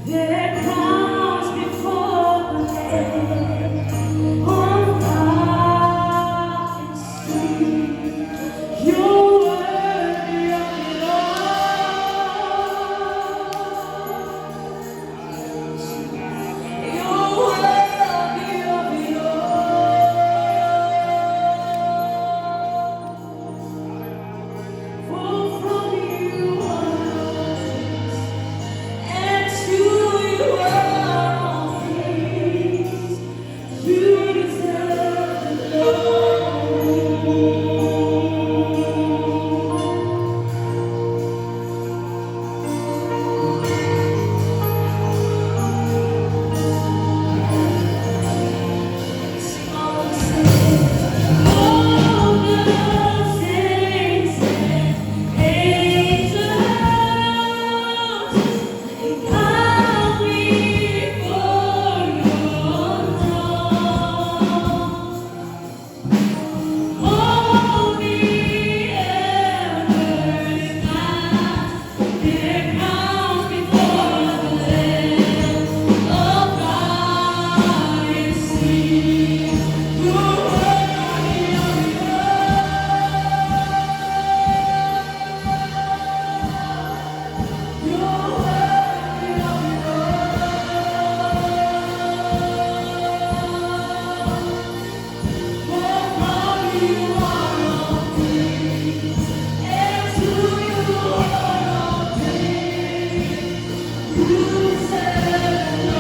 Their crowns before the Lamb on high and sing, you're worthy of it all. You're worthy of it all. For from you and to you are all things. You deserve the glory. Sing all the saints, all the saints and angels, they bow before your throne. All the elders cast their crowns before the Lamb of God and sing, you're worthy of it all. You're worthy of it all. For from you are all things, and to you are all things. You deserve the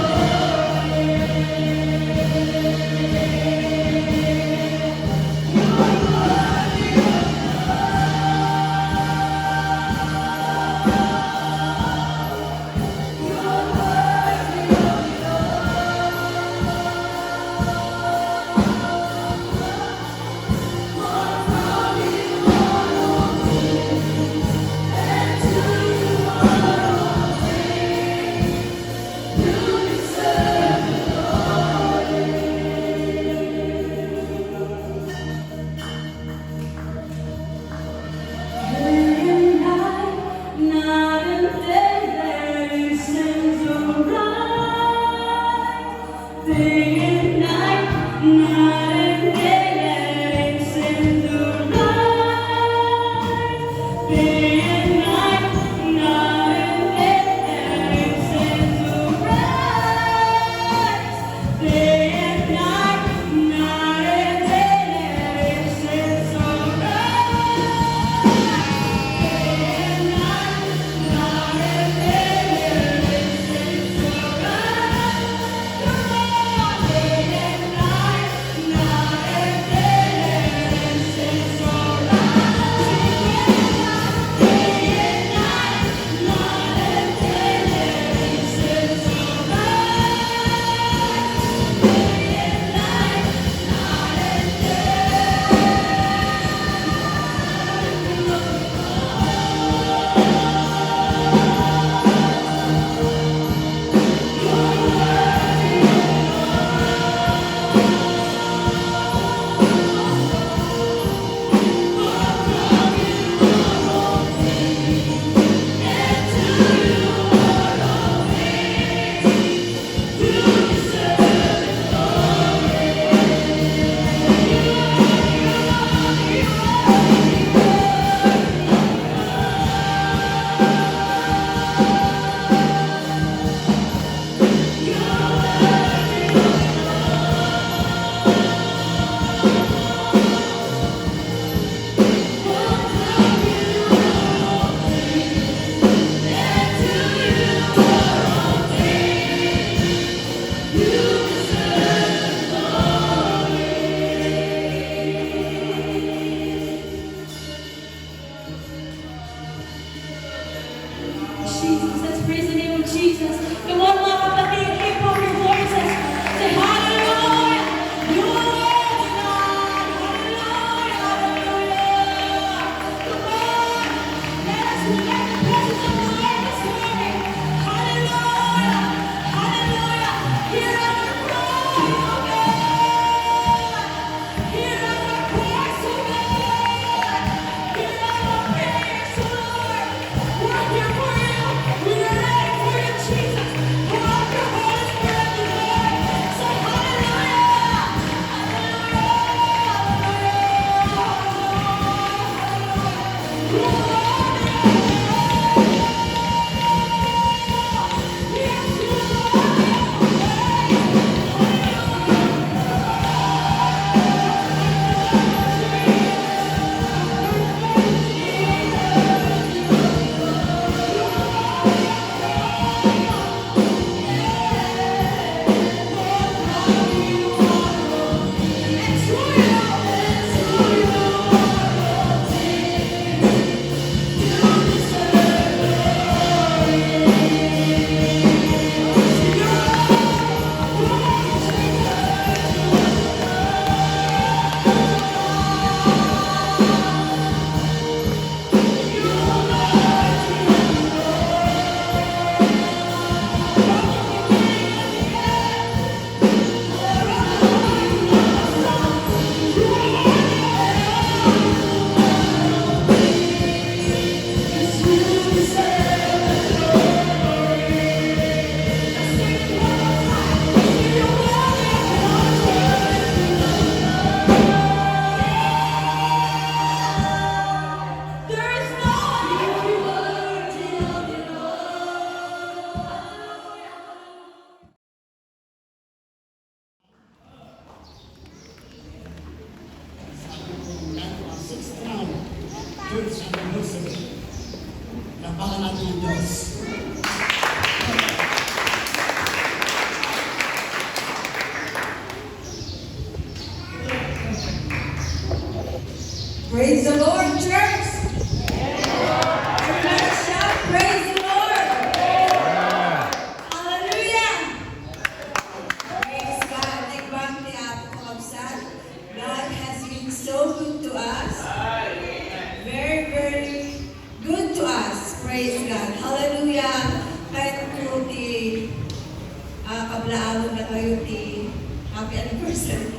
kablaawon na kayo ti happy anniversary.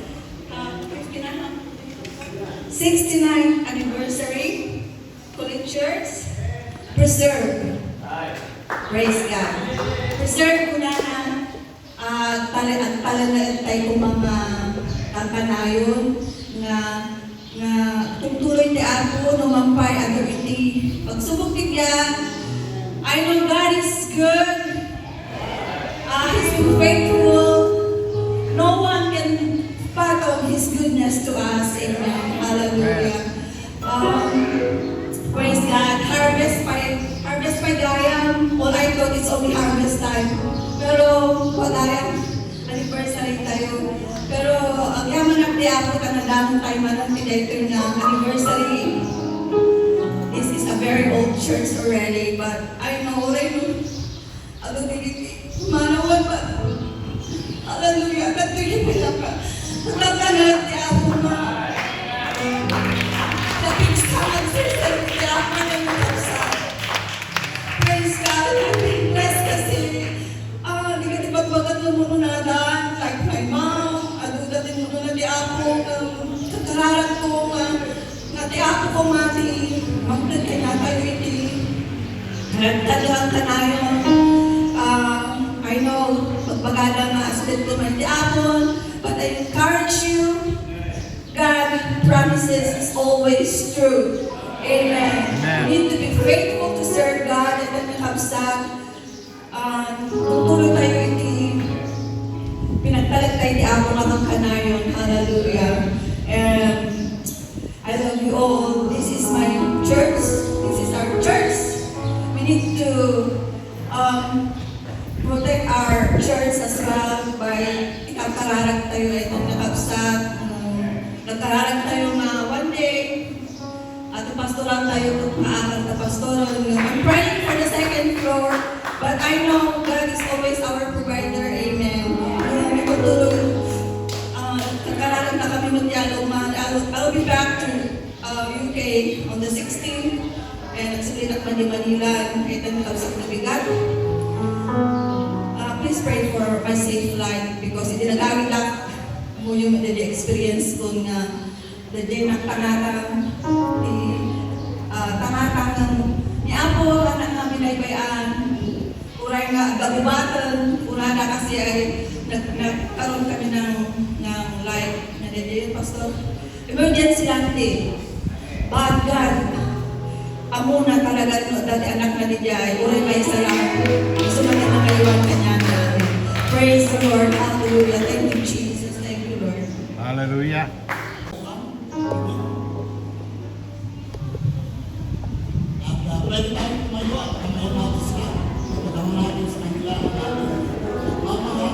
69th anniversary, Kulit Church, preserve. Praise God. Preserve ko na at talanay ko mga kampanayon nga tutuloy ti ako numampay at iti pagsubok bigla. I know God is good. He's been faithful. No one can fathom His goodness to us. Amen. Hallelujah. Praise God. Harvest by gayam. All I thought it's only harvest time. Pero wala yan. Anniversary tayo. Pero ang yaman na ako ka na damang tayo manang pinayto na anniversary. This is a very old church already, but I know. Manawan ba? Hallelujah. Katuloy nila ka. Nagkakanat niya ako ma. Napigsaman sa niya ako ng kapsa. Praise God. I'm blessed kasi di ka tipagbagat ng muno na daan. Like my mom. Adudatin muno na di ako. Katararan ko nga di ako ko mati. Magdad ka na tayo iti. Talagang kanayon. I know, pagpagala nga aslet ko man di apon, but I encourage you, God promises is always true. Amen. You need to be faithful to serve God and then nakabsag. Tutuloy tayo iti, pinagtalag tayo di apon ang kanayon. Hallelujah. And I love you all. This is my church. This is our church. We need to protect our church as well by ikakararag tayo ay nakabsat. Nagkararag tayo na one day at pastoral tayo maaral na pastoral. I'm praying for the second floor, but I know God is always our provider. Amen. Tutulong. Nagkararag na kami mag-dialoman. I'll be back to UK on the 16th and nagsabihin at Manila kahit ang nakabsat na bigat. Please pray for my safe flight because hindi nag-awit lang mo yung experience ko nga the day ng tanatang ni Apo anak nga binaybayan uray nga gabubatan urada kasi ay nagkaroon kami ng life na day pastor emergency lang din but God amo na talaga dati anak na niya uray may salam gusto na nakaiwan kanya. Praise the Lord. Hallelujah. Thank you, Jesus. Thank you, Lord. Hallelujah. Pwede tayo tumayo at kamayan natin sila. Pagkama natin sa kanila. Mama,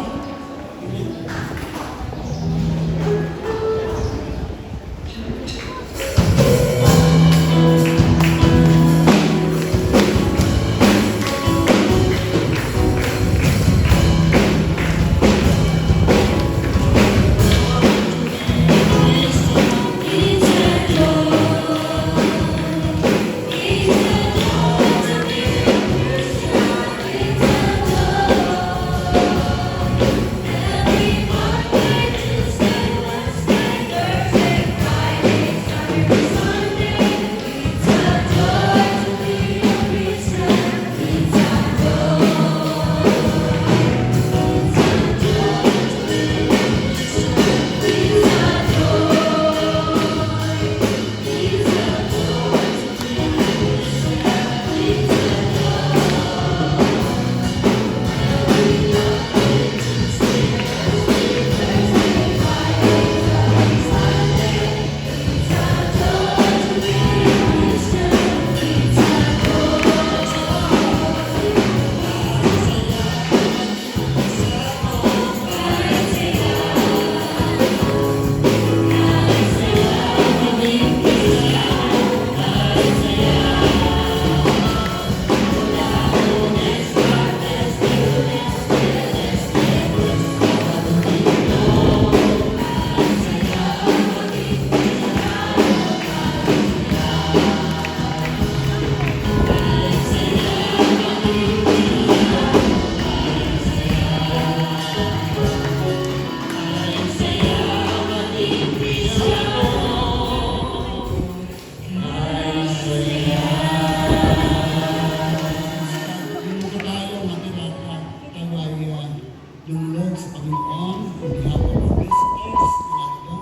Lunod sa Panginoon, on behalf of our visitors, ginagawa,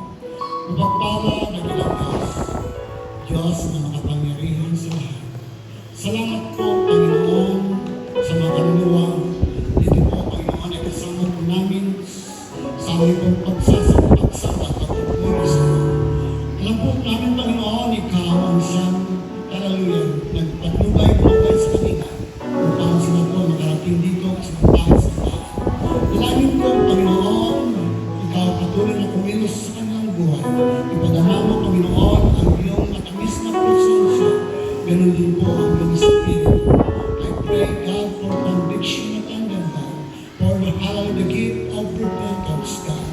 mapagpala na bilang Diyos na makapangyarihan sa lahat. Salamat po, Panginoon, sa mga kaluluwa. Dito po, Panginoon, ay kasama po namin sa aming pong pagsasabak at pagpupuri sa iyo. Alam po namin, Panginoon, ikaw ang siyang, hallelujah, nagpatnubay-nubay sa kanila upang sila po makarating dito sa pagpahal sa bahay. Dalangin po, Panginoon, ikaw patuloy na kumilos sa kanilang buhay. Ipadama mo, Panginoon, ang iyong matamis na presensya. Ganun din po ang iyong espiritu. I pray, God, for conviction at ganda, for the gift of repentance, God.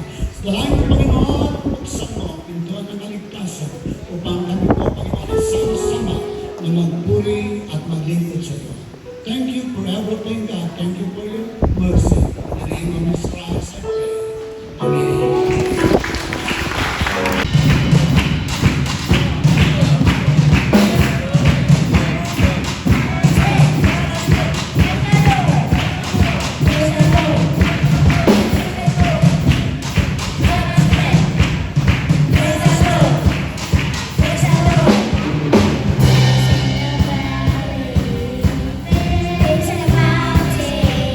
Dalangin po, Panginoon, buksan mo ang pintuan ng kaligtasan upang kami po, Panginoon, ay sama-sama na magpuri at maglingkod sa iyo. Thank you for everything, God. Thank you for your mercy. In the name of Jesus Christ, I pray. Amen. Praise the mountain.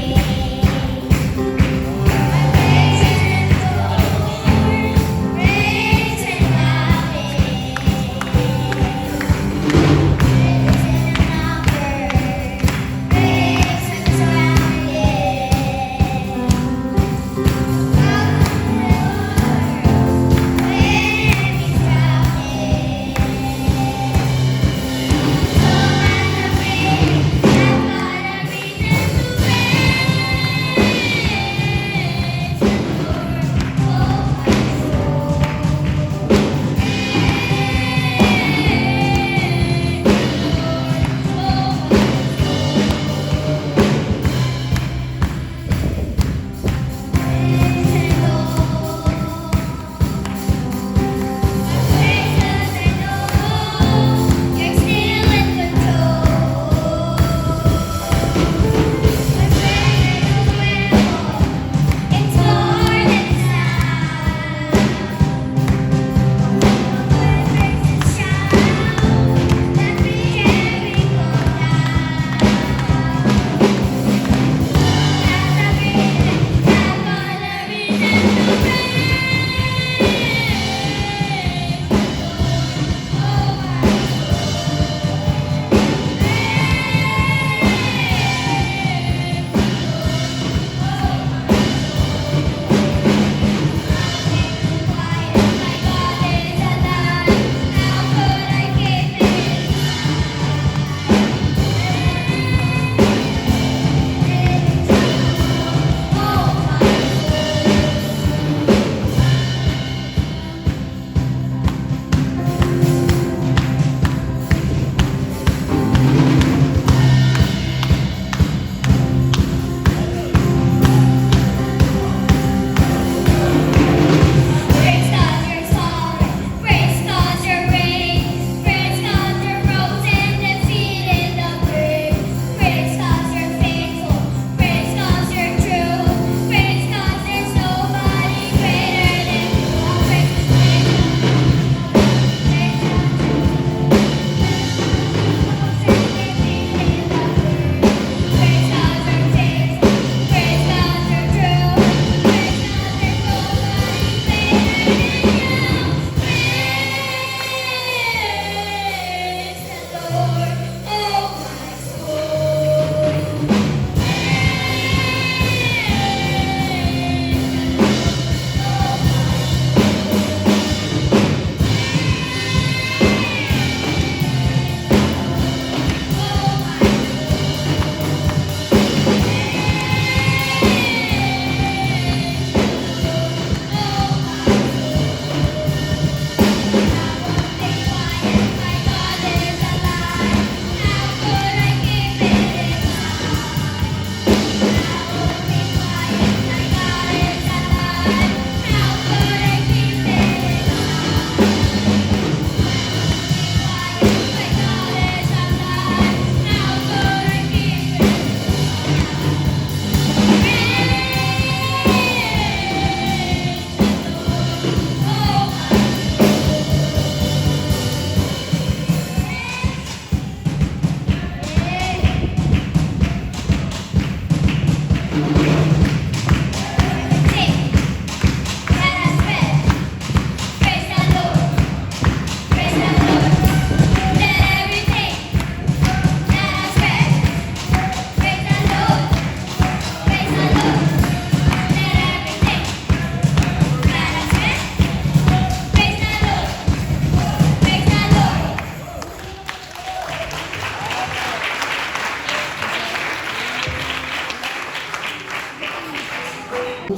But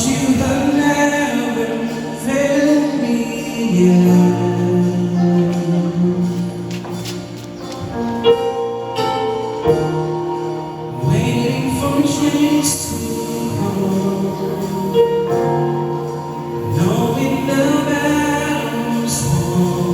you have never failed me yet. Waiting for change to come, knowing the battle's won.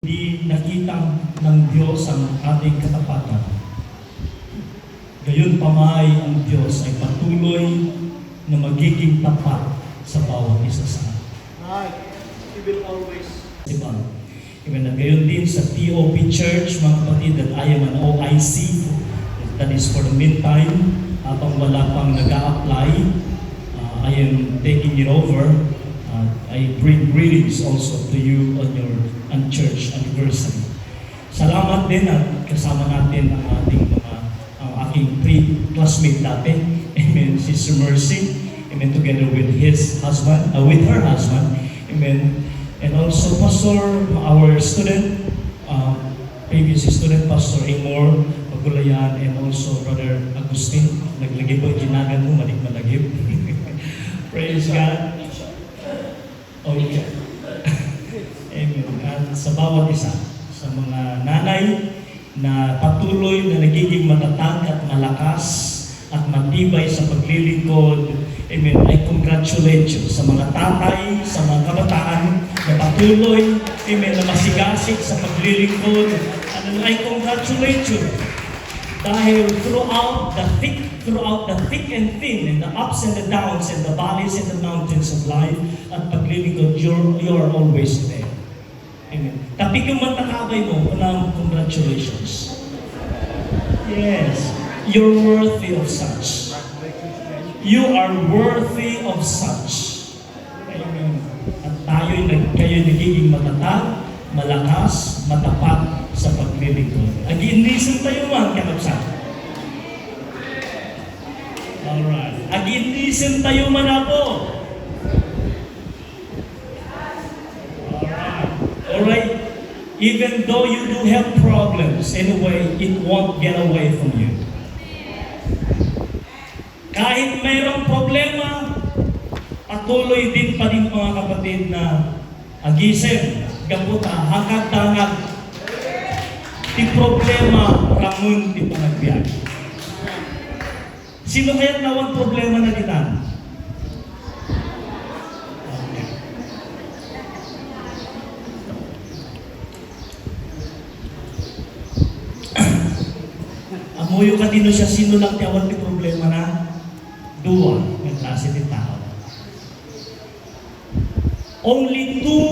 Di nakita ng Diyos ang ating katapatan. Gayon pamay ang Diyos ay patuloy na magiging tapat sa bawat isa sa atin. Right. He will always. Diba? Even na gayon din sa TOP Church, mga kapatid, that I am an OIC. That is for the meantime, habang wala pang nag-a-apply, I am taking it over. I bring greetings also to you on your church anniversary. Salamat din at kasama natin ang aking classmate dati, amen, Sister Mercy, amen, together with her husband, amen, and also Pastor, our student, previous student, Pastor Amor Pagulayan, and also Brother Agustin, naglagay po, ginagan mo, malagip. Praise God. Okay. Amen. At sa bawat isa, sa mga nanay na patuloy na nagiging matatag at malakas at matibay sa paglilingkod, amen, I congratulate you sa mga tatay, sa mga kabataan na patuloy, amen, na masigasig sa paglilingkod. And I congratulate you dahil throughout the thick and thin, and the ups and the downs, and the valleys and the mountains of life, at paglilingkod, you're always there. Amen. Tapi kung matakabay mo, congratulations. Yes, you're worthy of such. You are worthy of such. Amen. At kayo'y nagiging matatag, malakas, matapat sa paglilingkod. Ag-iinisan tayo man, kanapsan. Alright. Ag-iinisan tayo man ako. Alright. Even though you do have problems, anyway, it won't get away from you. Kahit mayroong problema, patuloy din pa rin mga kapatid na agisem, gaputa, hangad-dangag, di problema, ramon di panagbiyan. Sino kaya't nawang problema na kita? Okay. Amuyo ka dino siya, sino lang tiyawag di problema na? Dua, ng klase di tao. Only two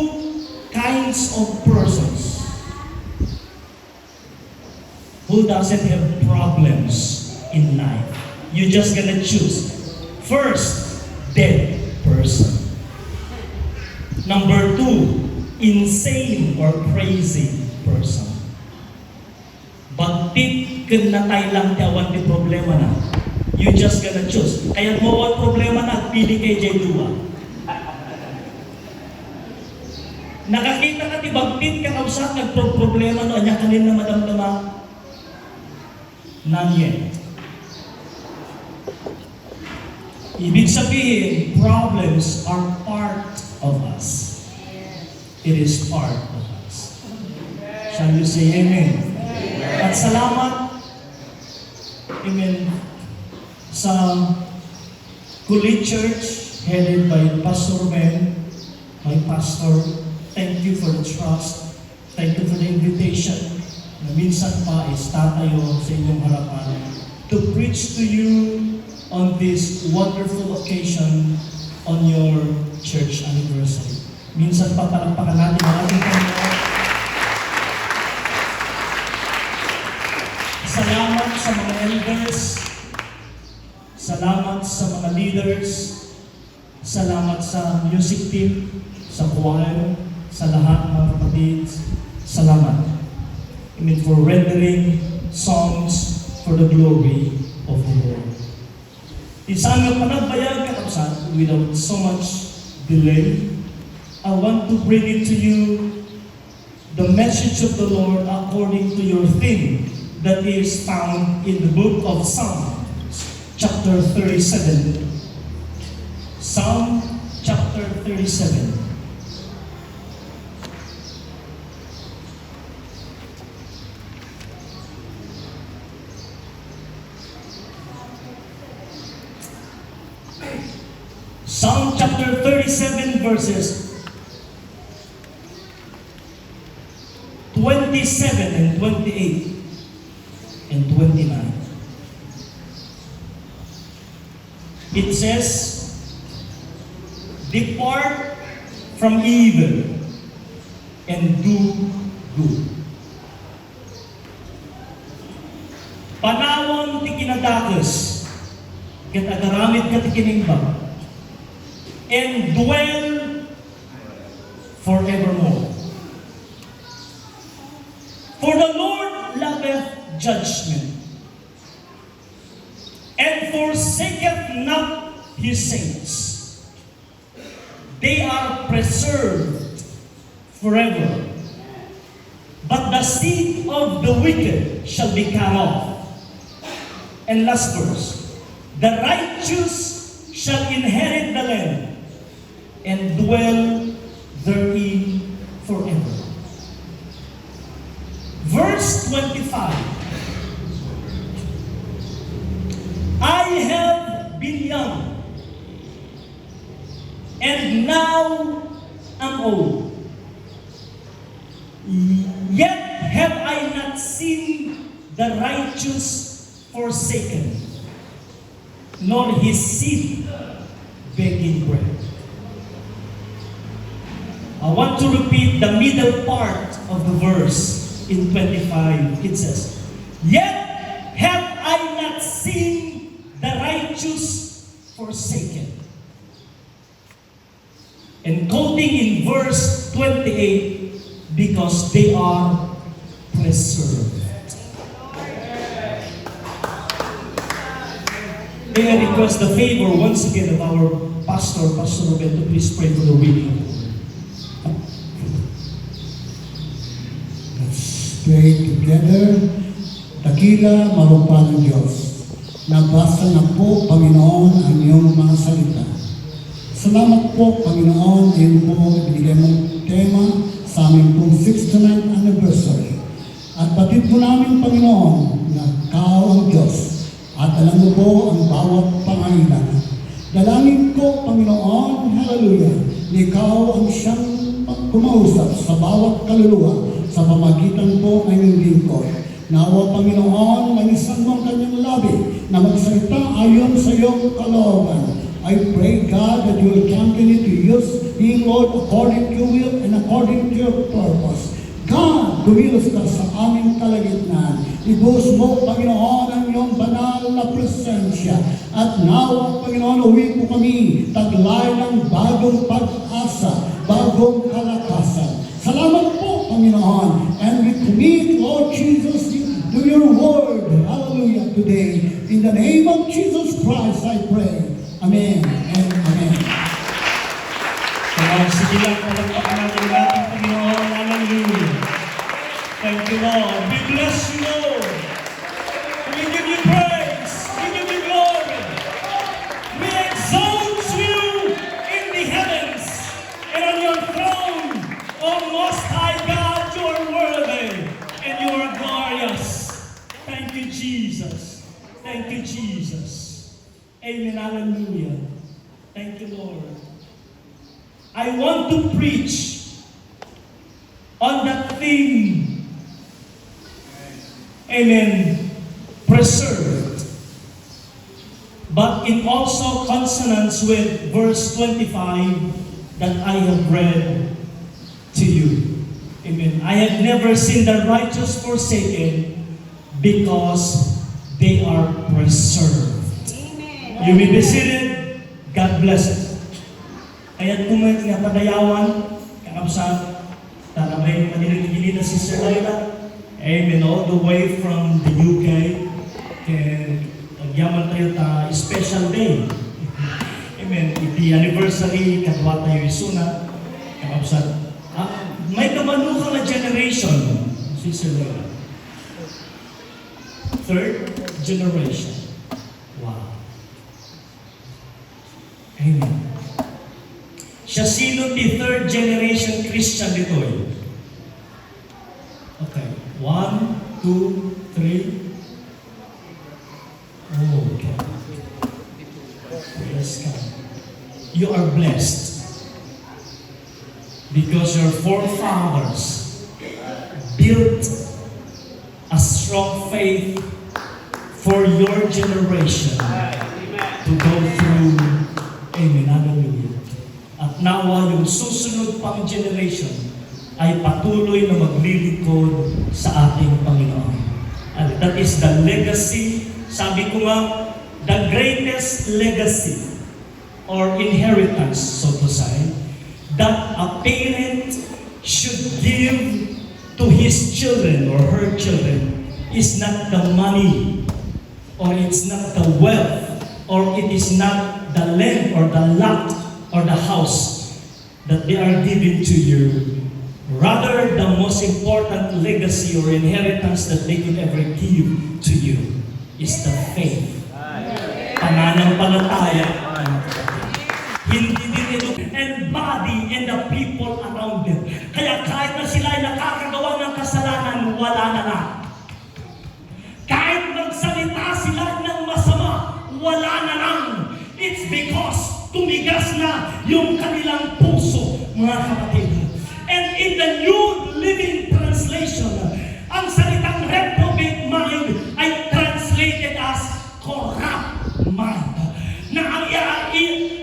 kinds of persons who doesn't have problems in life. You're just gonna choose. First, dead person. Number two, insane or crazy person. Bagtit kung natay lang tiyawan di problema na. You just gonna choose. Kaya mo ang problema na, pili kay J2. Nakakita ka ti bagtit ka kausap, nagproblema no, anya kanin na madamdama. None yet. Ibig sabihin, problems are part of us. It is part of us. Shall you say amen? At salamat, amen, sa Kulit Church, headed by Pastor Ben, my pastor. Thank you for the trust. Thank you for the invitation. Na minsan pa is tatayo sa inyong harapan to preach to you on this wonderful occasion on your church anniversary. Minsan pa palakpakan natin ang ating Panginoon. Salamat sa mga elders. Salamat sa mga leaders. Salamat sa music team, sa choir, sa lahat ng kapatid. Salamat. Amen, for rendering songs for the glory of the Lord. Isang panagbayag katapsan, without so much delay, I want to bring it to you the message of the Lord according to your theme that is found in the book of Psalm, chapter 37. Psalm chapter 37. Psalm chapter 37 verses 27 and 28 and 29. It says, "Depart from evil and do good. Panawon ti kinadakas, ket agaramid ka ti kinimbag, and dwell forevermore. For the Lord loveth judgment, and forsaketh not his saints. They are preserved forever. But the seed of the wicked shall be cut off." And last verse, "The righteous shall inherit the land and dwell therein forever." Verse 25, "I have been young, and now am old. Yet have I not seen the righteous forsaken, nor his seed begging bread." I want to repeat the middle part of the verse in 25. It says, "Yet have I not seen the righteous forsaken." And quoting in verse 28, "Because they are preserved." May I request the favor once again of our pastor, Pastor Ruben, to please pray for the weak. Let's pray together. Dakila marupa ng Diyos. Nabasa na po, Panginoon, ang iyong mga salita. Salamat po, Panginoon, din po ibigay mong tema sa aming pong 69th anniversary. At batid po namin, Panginoon, na Ikaw ang Diyos. At alam mo po ang bawat pangailangan. Dalangin ko, Panginoon, hallelujah, na Ikaw ang siyang kumausap sa bawat kaluluwa sa pamagitan po ng iyong lingkod. Nawa, Panginoon, manisan mo ang kanyang labi na magsalita ayon sa iyong kalooban. I pray, God, that you will continue to use me, Lord, according to your will and according to your purpose. God, dumilos ka sa aming kalagitnaan. Ibuhos mo, Panginoon, ang iyong banal na presensya. At nawa, Panginoon, uwi po kami, taglay ng bagong pag-asa, bagong kalakasan. Salamat po, Panginoon. And we commit, Lord Jesus, to your word. Hallelujah, today. In the name of Jesus Christ, I pray. Amen and amen. Sige lang, palagpakan natin ang ating Panginoon. Hallelujah. Thank you, Lord. We bless you, Lord. We give you praise. We give you glory. We exalt you in the heavens and on your throne, O Most High God. You are worthy and you are glorious. Thank you, Jesus. Thank you, Jesus. Amen. Hallelujah. Thank you, Lord. I want to preach on that theme. Amen. Preserved. But in also consonance with verse 25 that I have read to you. Amen. I have never seen the righteous forsaken because they are preserved. Amen. You may be seated. God bless you. Kaya't kumit nga padayawan, kakabsat, tarabay manilig-gilid na Sister Laila. Amen. All the way from the UK. And nagyaman tayo ta special day. Amen. The anniversary, katwa tayo isuna. Kakabsat. May kamanukang na generation, Sister Laila. Third generation. Wow. Amen. Siya sino ti third generation Christian dito eh? Okay. 1, 2, 3. Oh, okay. Praise God. You are blessed because your forefathers build a strong faith for your generation to go through. Amen. Hallelujah. At nawa yung susunod pang generation ay patuloy na maglilingkod sa ating Panginoon. And that is the legacy, sabi ko nga, the greatest legacy or inheritance, so to say, that a parent should give to his children or her children is not the money, or it's not the wealth, or it is not the land or the lot or the house that they are giving to you. Rather, the most important legacy or inheritance that they could ever give to you is the faith. Pananampalataya. Hindi din ito and body and the people around them. Kaya kahit na sila ay nakakagawa ng kasalanan, wala na lang. Kahit magsalita sila ng masama, wala na lang. It's because tumigas na yung kanilang puso, mga kapatid. And in the New Living Translation, ang salitang reprobate mind ay translated as corrupt mind. Na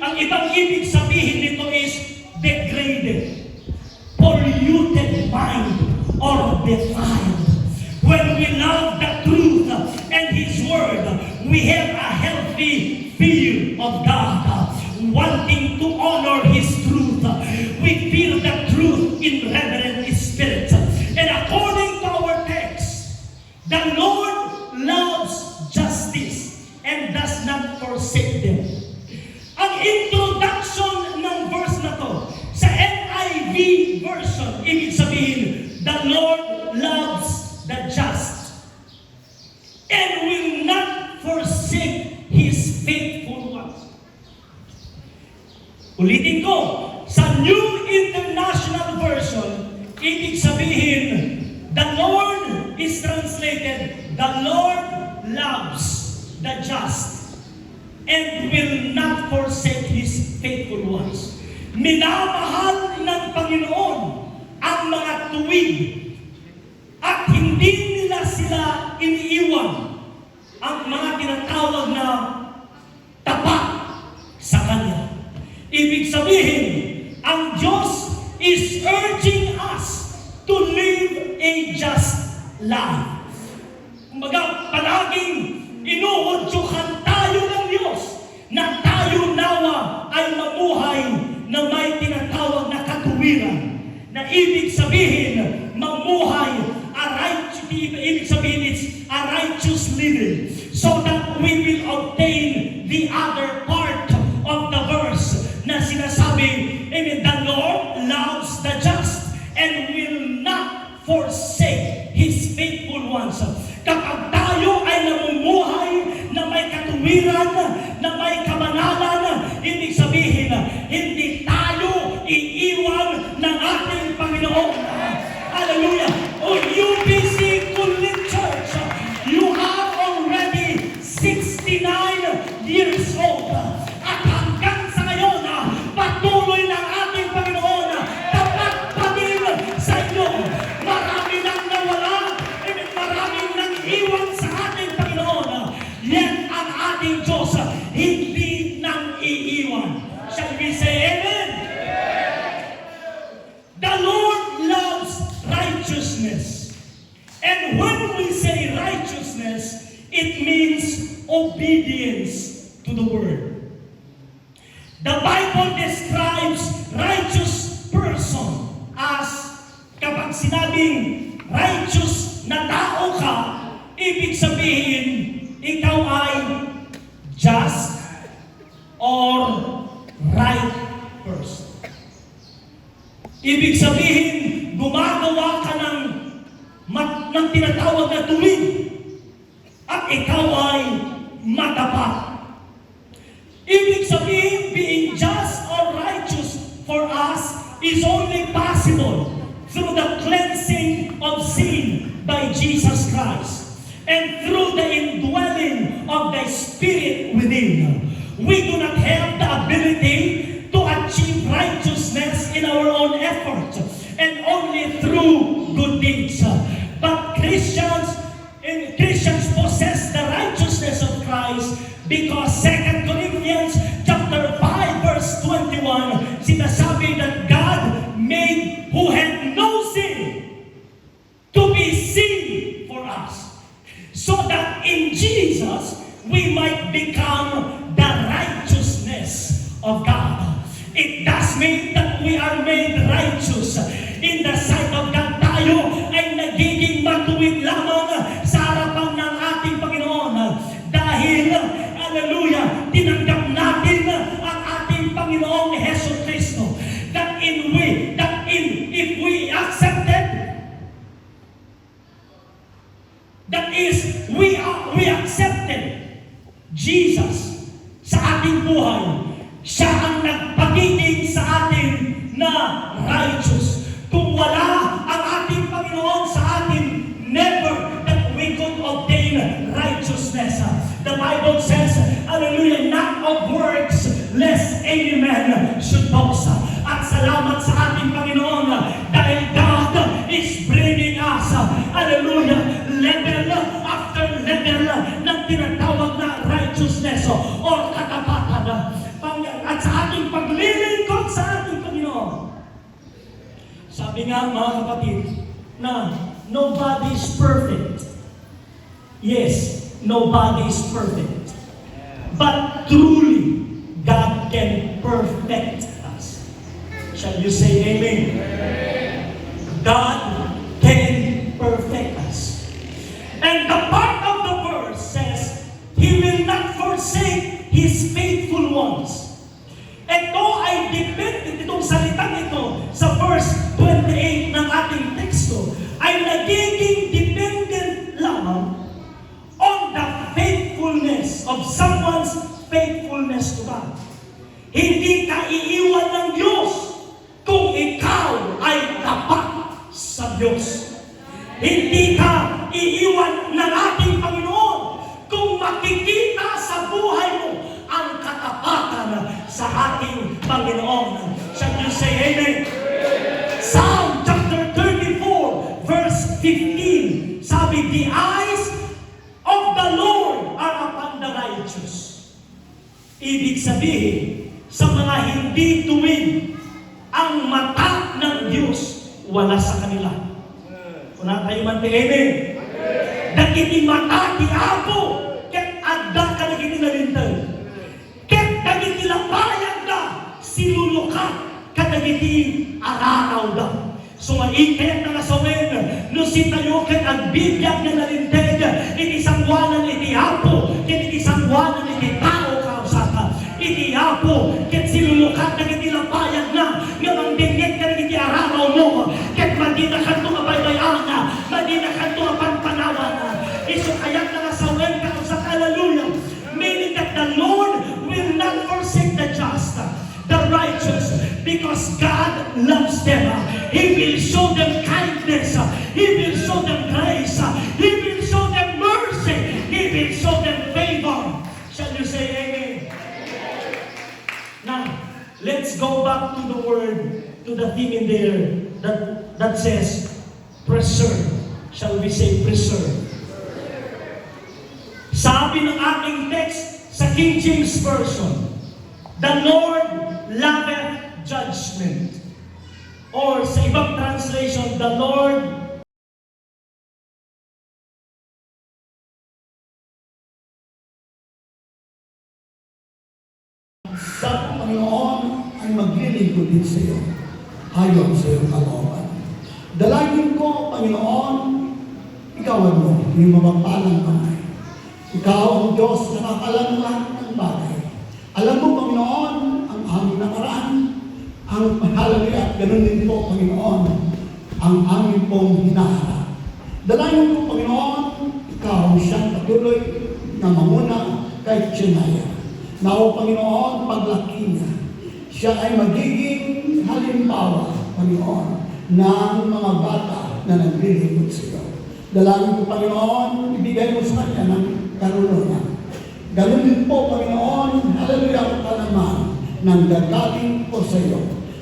ang ibang ibig sabihin nito is degraded, polluted mind, or defiled. When we love the truth and His Word, we have a healthy fear of God, wanting to honor His truth. We feel the truth in reverent spirit. And according to our text, the Lord loves justice and does not forsake them. Ang introduction ng verse na to sa NIV version, ibig sabihin, the Lord loves the just and will not forsake His faithful ones. Ulitin ko, sa New International Version, ibig sabihin, the Lord is translated, the Lord loves the just and will not forsake His faithful ones. Minamahal ng Panginoon ang mga tuwid at hindi nila sila iniiwan ang mga tinatawag na tapat sa Kanya. Ibig sabihin, ang Diyos is urging us to live a just life. Kumbaga, palaging inuudyukan tayo ng Diyos na tayo nawa ay mamuhay na may tinatawag na katuwiran. Na ibig sabihin, mamuhay, ibig sabihin it's a righteous living. So that we will obtain the other part of the verse na sinasabi, amen, the Lord loves the just and will not forsake His faithful ones. Kapag tayo ay namumuhay na may katuwiran, na may kabanalan, ibig sabihin, hindi tayo iiwan ng ating Panginoon. Hallelujah! O UBC Kulit Church, you are already 69 years old. At hanggang sa ngayon, patuloy ng ating Panginoon, tapat pa din sa inyo. Marami nang nawala, marami nang iwan sa ating Panginoon. Yan ang ating Diyos, hindi nang iiwan. Shall we say amen? The Lord loves righteousness. And when we say righteousness, it means obedience to the Word. The Bible describes righteous person as, kapag sinabing righteous na tao ka, ibig sabihin, ikaw ay just or right person. Ibig sabihin, gumagawa ka ng tinatawag na tuwid at ikaw ay matapat. Ibig sabihin, being just or righteous for us is only possible through the cleansing of sin by Jesus Christ and through the indwelling of the Spirit within. We do not have the ability to achieve righteousness in our own effort and only through good deeds. Because 2 Corinthians chapter 5 verse 21, sinasabi that God made who had no sin to be sin for us, so that in Jesus we might become the righteousness of God. It does mean that we are made righteous in the sight of God. Tayo ay nagiging matuwid lamang sa harapan ng ating Panginoon dahil, hallelujah, tinanggap natin ang ating Panginoong Hesus Kristo. If we accepted, that is, we accepted Jesus sa ating buhay. Siya ang nagpagiging sa atin na righteous. Kung wala ang ating Panginoon sa atin, never that we could obtain righteousness. The Bible says, hallelujah, not of works, lest any man should boast. At salamat sa ating Panginoon dahil God is bringing us, hallelujah, level after level ng tinatawag na righteousness or katapatan. At sa ating paglilingkod sa ating Panginoon. Sabi nga mga kapatid na nobody is perfect. Yes, nobody is perfect. But truly, God can perfect us. Shall you say amen? God can perfect us. And the part of the verse says, He will not forsake His faithful ones. Ito ay depende, itong salitang ito sa verse 28 ng ating teksto ay nagiging dependent lamang on the faithfulness of someone's faithfulness to God. Hindi ka iiwan ng Diyos kung ikaw ay tapat sa Diyos. Hindi ka iiwan ng ating Panginoon kung makikita sa buhay mo ang katapatan sa ating Panginoon. Shall you say amen? Psalm chapter 34 verse 15, sabi, the eyes of the Lord are upon the righteous. Ibig sabihin, sa mga hindi tuwid, ang mata ng Diyos wala sa kanila. Kuna tayo man ti amen. Dagiti mata ti Apo, ket adda ka dagiti nalintag. Ket dagiti lapayag da, silulukat kadagiti araraw da. So maiket na nasawen, no si tayo ket agbibiyag na nalintag, iti sangwanan iti Apo, ket iti sangwanan iti tao kausaka. Iti Apo, ket silulukat dagiti lapayag na, nga mangdingit ka dagiti araraw mo, ket magina kanto nga baybayan na, magina kanto nga panpanawan na. Iso kayat na nasawen kausaka, hallelujah. Meaning that the Lord will not forsake the just, the righteous, because God loves them. He will show them kindness. He will show them grace. He will show them mercy. He will show them favor. Shall you say amen? Now, let's go back to the word, to the thing in there that says preserve. Shall we say preserve? Sabi ng ating text sa King James Version, the Lord loveth judgment. Or sa ibang translation, the Lord sa Panginoon ay maglilingkod din sa iyo ayon sa iyong kalooban. Dalangin ko, Panginoon, ikawan mo yung mapagpalang kamay. Ikaw ang Diyos na nakakalam lahat ng bagay. Alam mo, Panginoon, ang aming nakaraan, ang hallelujah, at ganun din po, Panginoon, ang aming pong hinaharap. Dalangin ko, Panginoon, ikaw ang siyang patuloy na mamuna kay Chinaya. Na o Panginoon, paglaki niya, siya ay magiging halimbawa, Panginoon, ng mga bata na naglilingkod sa iyo. Dalangin ko, Panginoon, ibigay mo sa kanya ng karunungan. Ganun din po, Panginoon, hallelujah, ang kalaman ng gagaling po sa iyo.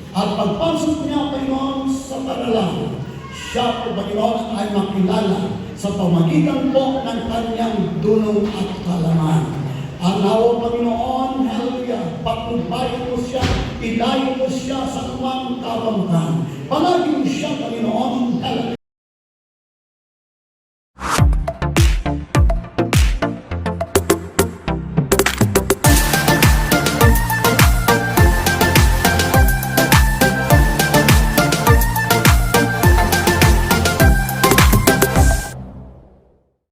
At pagpasok niya, Panginoon, sa paralan, siya po, Panginoon, ay makilala sa pamagitan po ng kanyang dunong at kalaman. Ang nawa, Panginoon, hallelujah, pagnubayan mo siya, ilayo mo siya sa anumang kapamukan. Palagi mo siya, Panginoon, hallelujah.